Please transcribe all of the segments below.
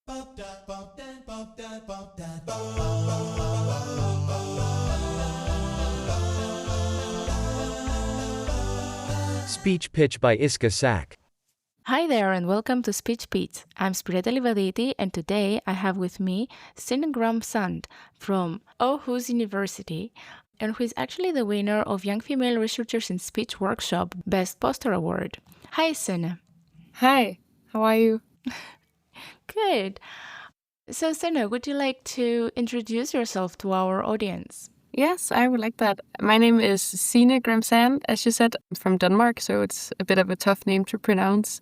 Speech pitch by Iska Sak. Hi there and welcome to Speech Pitch. I'm Spyretta Leivaditi and today I have with me Signe Gram Sand from Aarhus Universitet and who is actually the winner of Young Female Researchers in Speech Workshop Best Poster Award. Hi Signe. Hi, how are you? Good. So Signe, would you like to introduce yourself to our audience? Yes, I would like that. My name is Signe Gram Sand, as you said, I'm from Denmark, so it's a bit of a tough name to pronounce.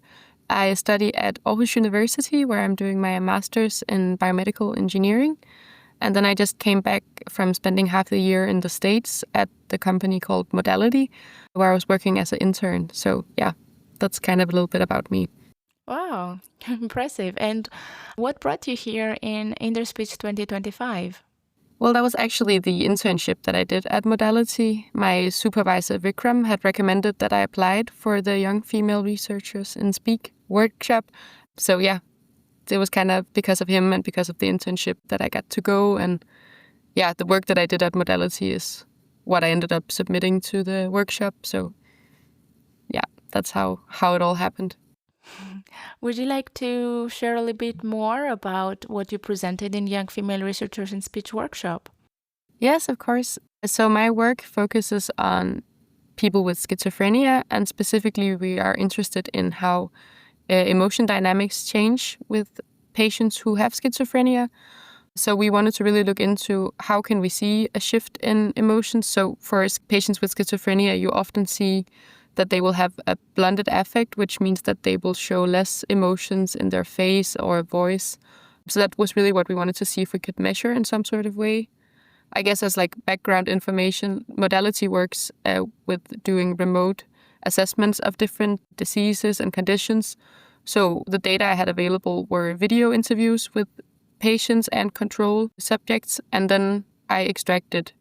I study at Aarhus Universitet, where I'm doing my master's in biomedical engineering. And then I just came back from spending half the year in the States at the company called Modality, where I was working as an intern. So yeah, that's kind of a little bit about me. Wow, impressive. And what brought you here in Interspeech 2025? Well, that was actually the internship that I did at Modality. My supervisor, Vikram, had recommended that I applied for the Young Female Researchers in Speak workshop. So yeah, it was kind of because of him and because of the internship that I got to go. And yeah, the work that I did at Modality is what I ended up submitting to the workshop. So yeah, that's how it all happened. Would you like to share a little bit more about what you presented in Young Female Researchers in Speech workshop? Yes, of course. So my work focuses on people with schizophrenia, and specifically we are interested in how emotion dynamics change with patients who have schizophrenia. So we wanted to really look into how can we see a shift in emotions. So for patients with schizophrenia, you often see that they will have a blunted affect, which means that they will show less emotions in their face or voice. So that was really what we wanted to see if we could measure in some sort of way. I guess as like background information, Modality works with doing remote assessments of different diseases and conditions. So the data I had available were video interviews with patients and control subjects, and then I extracted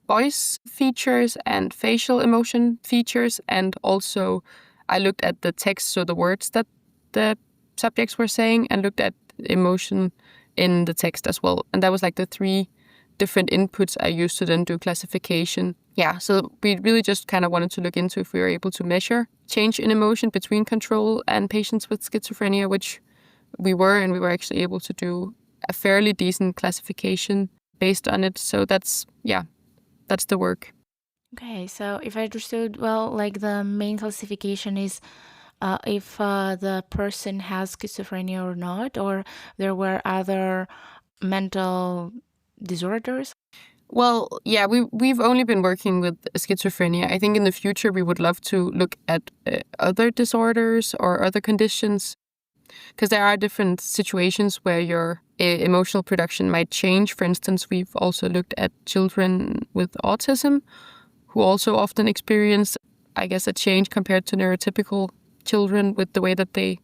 voice features and facial emotion features, and also I looked at the text, so the words that the subjects were saying, and looked at emotion in the text as well. And that was like the three different inputs I used to then do classification. Yeah, so we really just kind of wanted to look into if we were able to measure change in emotion between control and patients with schizophrenia, which we were, and we were actually able to do a fairly decent classification based on it. So that's the work. Okay, so if I understood well, like the main classification is if the person has schizophrenia or not, or there were other mental disorders? Well, yeah, we've only been working with schizophrenia. I think in the future we would love to look at other disorders or other conditions, because there are different situations where your emotional production might change. For instance, we've also looked at children with autism who also often experience, I guess, a change compared to neurotypical children with the way that they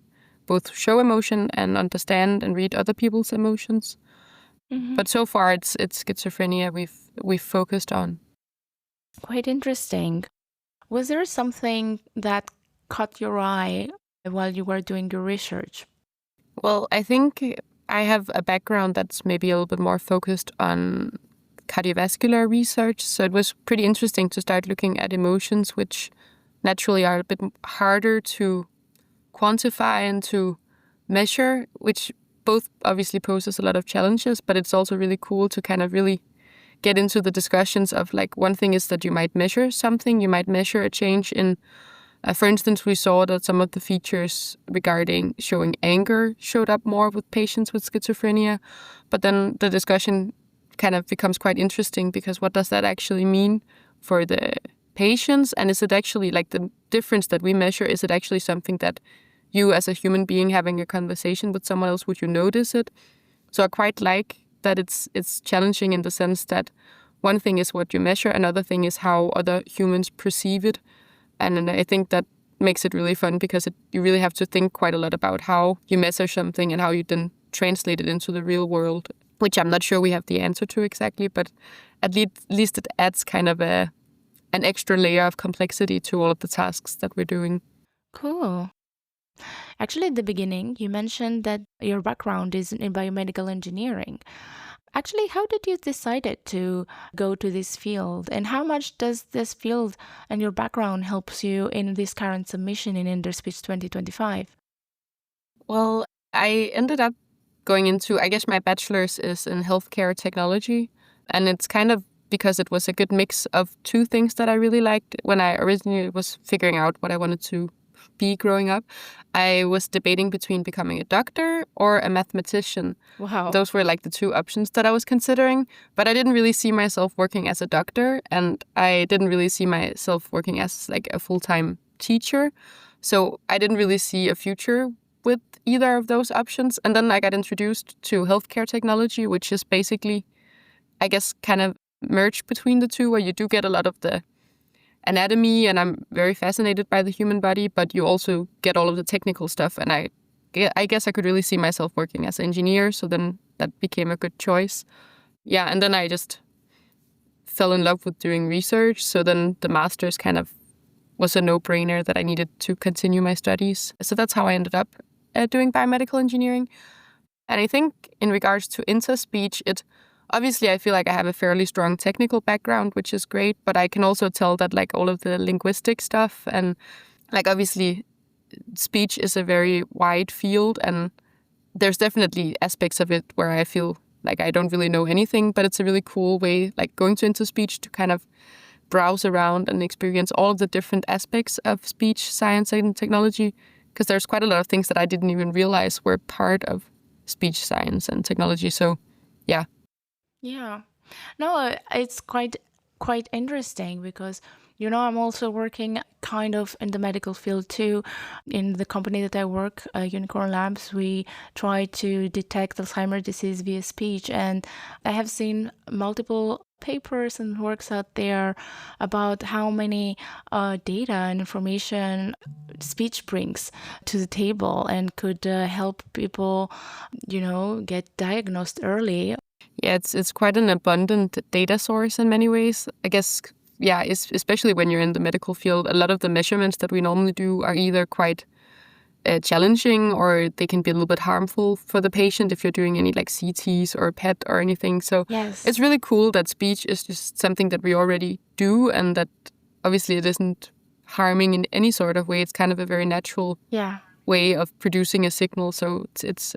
both show emotion and understand and read other people's emotions. Mm-hmm. But so far it's schizophrenia we've focused on. Quite interesting. Was there something that caught your eye while you were doing your research? Well, I think I have a background that's maybe a little bit more focused on cardiovascular research. So it was pretty interesting to start looking at emotions, which naturally are a bit harder to quantify and to measure, which both obviously poses a lot of challenges, but it's also really cool to kind of really get into the discussions of, like, one thing is that you might measure something, you might measure a change in for instance, we saw that some of the features regarding showing anger showed up more with patients with schizophrenia. But then the discussion kind of becomes quite interesting, because what does that actually mean for the patients? And is it actually, like, the difference that we measure, is it actually something that you as a human being having a conversation with someone else, would you notice it? So I quite like that it's challenging in the sense that one thing is what you measure, another thing is how other humans perceive it. And I think that makes it really fun, because you really have to think quite a lot about how you measure something and how you then translate it into the real world, which I'm not sure we have the answer to exactly, but at least it adds kind of an extra layer of complexity to all of the tasks that we're doing. Cool. Actually, at the beginning, you mentioned that your background is in biomedical engineering. Actually, how did you decide to go to this field? And how much does this field and your background helps you in this current submission in Interspeech 2025? Well, I ended up going into, I guess my bachelor's is in healthcare technology. And it's kind of because it was a good mix of two things that I really liked when I originally was figuring out what I wanted to be growing up. I was debating between becoming a doctor or a mathematician. Wow. Those were like the two options that I was considering, but I didn't really see myself working as a doctor, and I didn't really see myself working as like a full-time teacher. So I didn't really see a future with either of those options. And then I got introduced to healthcare technology, which is basically, I guess, kind of merged between the two, where you do get a lot of the anatomy, and I'm very fascinated by the human body, but you also get all of the technical stuff. And I guess I could really see myself working as an engineer, so then that became a good choice. Yeah, and then I just fell in love with doing research, so then the master's kind of was a no-brainer that I needed to continue my studies. So that's how I ended up doing biomedical engineering. And I think in regards to Interspeech, obviously, I feel like I have a fairly strong technical background, which is great, but I can also tell that like all of the linguistic stuff and like obviously speech is a very wide field, and there's definitely aspects of it where I feel like I don't really know anything, but it's a really cool way, like going to Interspeech, to kind of browse around and experience all of the different aspects of speech, science, and technology, because there's quite a lot of things that I didn't even realize were part of speech science and technology. So, yeah. Yeah. No, it's quite interesting because, I'm also working kind of in the medical field too. In the company that I work, Unicorn Labs, we try to detect Alzheimer's disease via speech. And I have seen multiple papers and works out there about how many data and information speech brings to the table and could help people, get diagnosed early. Yeah, it's quite an abundant data source in many ways. I guess, yeah, especially when you're in the medical field, a lot of the measurements that we normally do are either quite challenging, or they can be a little bit harmful for the patient if you're doing any like CTs or PET or anything. So yes, it's really cool that speech is just something that we already do, and that obviously it isn't harming in any sort of way. It's kind of a very natural way of producing a signal. So it's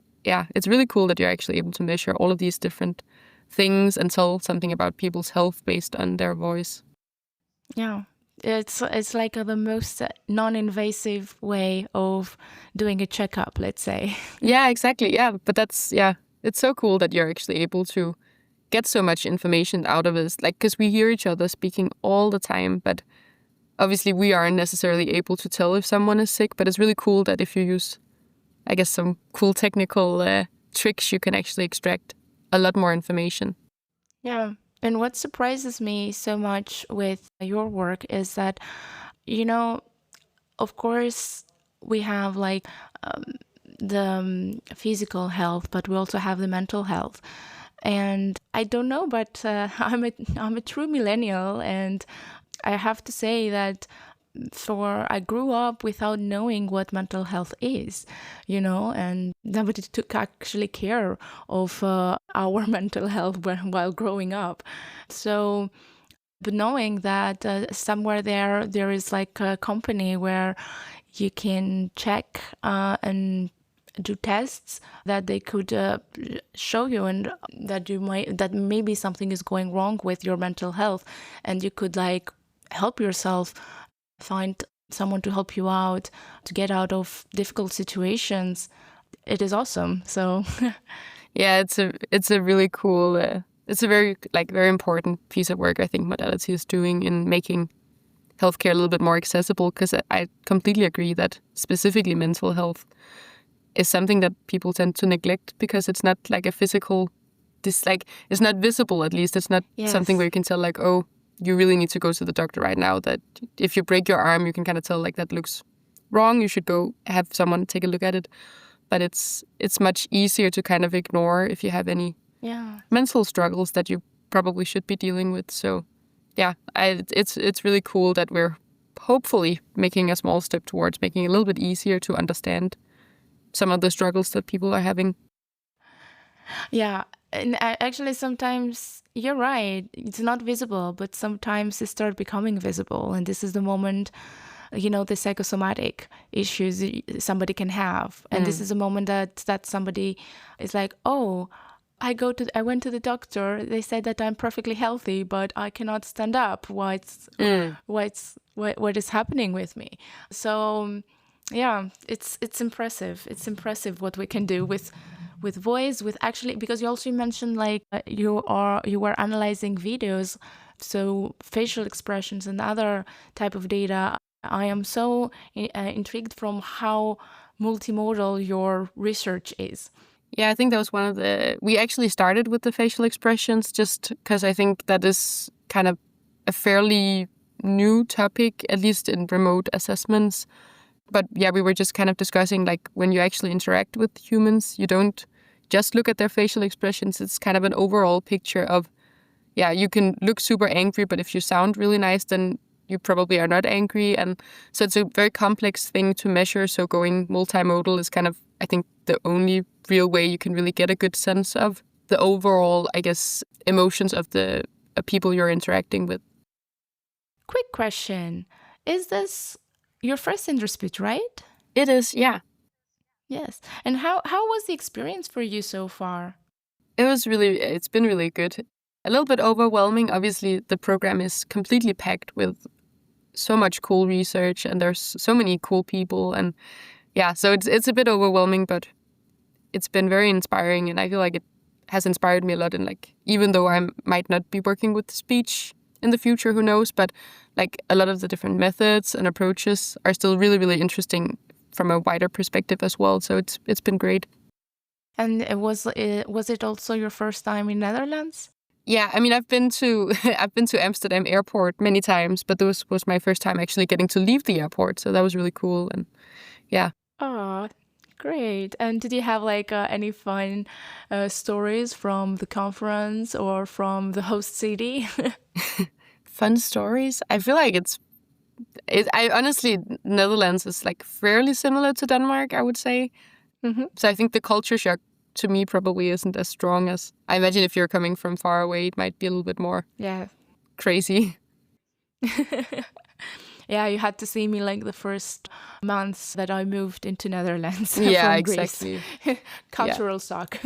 really cool that you're actually able to measure all of these different things and tell something about people's health based on their voice. Yeah. It's like the most non-invasive way of doing a checkup, let's say. Yeah, exactly. Yeah, but it's so cool that you're actually able to get so much information out of us. Like, because we hear each other speaking all the time, but obviously we aren't necessarily able to tell if someone is sick. But it's really cool that if you use, I guess, some cool technical tricks, you can actually extract a lot more information. Yeah. And what surprises me so much with your work is that, of course, we have like the physical health, but we also have the mental health. And I don't know, but I'm a true millennial, and I have to say that I grew up without knowing what mental health is, and nobody took actually care of our mental health while growing up. So, but knowing that somewhere there is like a company where you can check and do tests that they could show you, and that maybe something is going wrong with your mental health, and you could like help yourself, find someone to help you out, to get out of difficult situations. It is awesome. So yeah, it's a really cool it's a very important piece of work I think Modality is doing in making healthcare a little bit more accessible, because I completely agree that specifically mental health is something that people tend to neglect because it's not like a physical, it's not visible, at least. It's not something where you can tell like, oh, you really need to go to the doctor right now. That if you break your arm, you can kind of tell like that looks wrong. You should go have someone take a look at it. But it's much easier to kind of ignore if you have any mental struggles that you probably should be dealing with. So yeah, it's really cool that we're hopefully making a small step towards making it a little bit easier to understand some of the struggles that people are having. Yeah, and actually sometimes you're right, it's not visible, but sometimes it starts becoming visible. And this is the moment, the psychosomatic issues somebody can have. And this is a moment that somebody is like, oh, I went to the doctor, they said that I'm perfectly healthy, but I cannot stand up. What is happening with me? So yeah, it's impressive. It's impressive what we can do with voice, with actually, because you also mentioned like you were analyzing videos, so facial expressions and other type of data. I am so intrigued from how multimodal your research is. Yeah, I think that was we actually started with the facial expressions just because I think that is kind of a fairly new topic, at least in remote assessments. But yeah, we were just kind of discussing like when you actually interact with humans, you don't just look at their facial expressions. It's kind of an overall picture of, yeah, you can look super angry, but if you sound really nice, then you probably are not angry. And so it's a very complex thing to measure. So going multimodal is kind of, I think, the only real way you can really get a good sense of the overall, I guess, emotions of the people you're interacting with. Quick question. Is this your first Interspeech, right? It is, yeah. Yes. And how was the experience for you so far? It's been really good. A little bit overwhelming. Obviously, the program is completely packed with so much cool research and there's so many cool people. And yeah, so it's a bit overwhelming, but it's been very inspiring. And I feel like it has inspired me a lot. And like, even though I might not be working with speech in the future, who knows? But like a lot of the different methods and approaches are still really, really interesting from a wider perspective as well. So it's been great. And was it also your first time in Netherlands? Yeah, I mean, I've been to Amsterdam airport many times, but this was my first time actually getting to leave the airport. So that was really cool. And yeah. Oh, great. And did you have like any fun stories from the conference or from the host city? Fun stories? I feel like I honestly, Netherlands is like fairly similar to Denmark, I would say. Mm-hmm. So I think the culture shock to me probably isn't as strong as I imagine if you're coming from far away, it might be a little bit more crazy. Yeah, you had to see me like the first months that I moved into Netherlands. Yeah, from exactly. Cultural shock.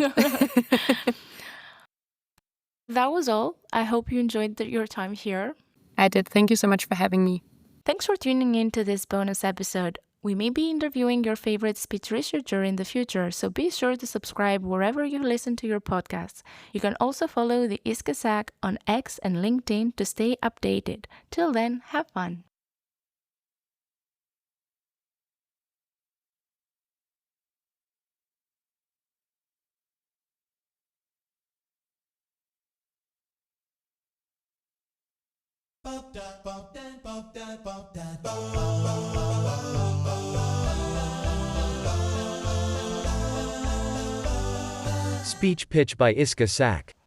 That was all. I hope you enjoyed your time here. I did. Thank you so much for having me. Thanks for tuning in to this bonus episode. We may be interviewing your favorite speech researcher in the future, so be sure to subscribe wherever you listen to your podcasts. You can also follow the ISKA SAC on X and LinkedIn to stay updated. Till then, have fun. Speech pitch by ISKA SAC.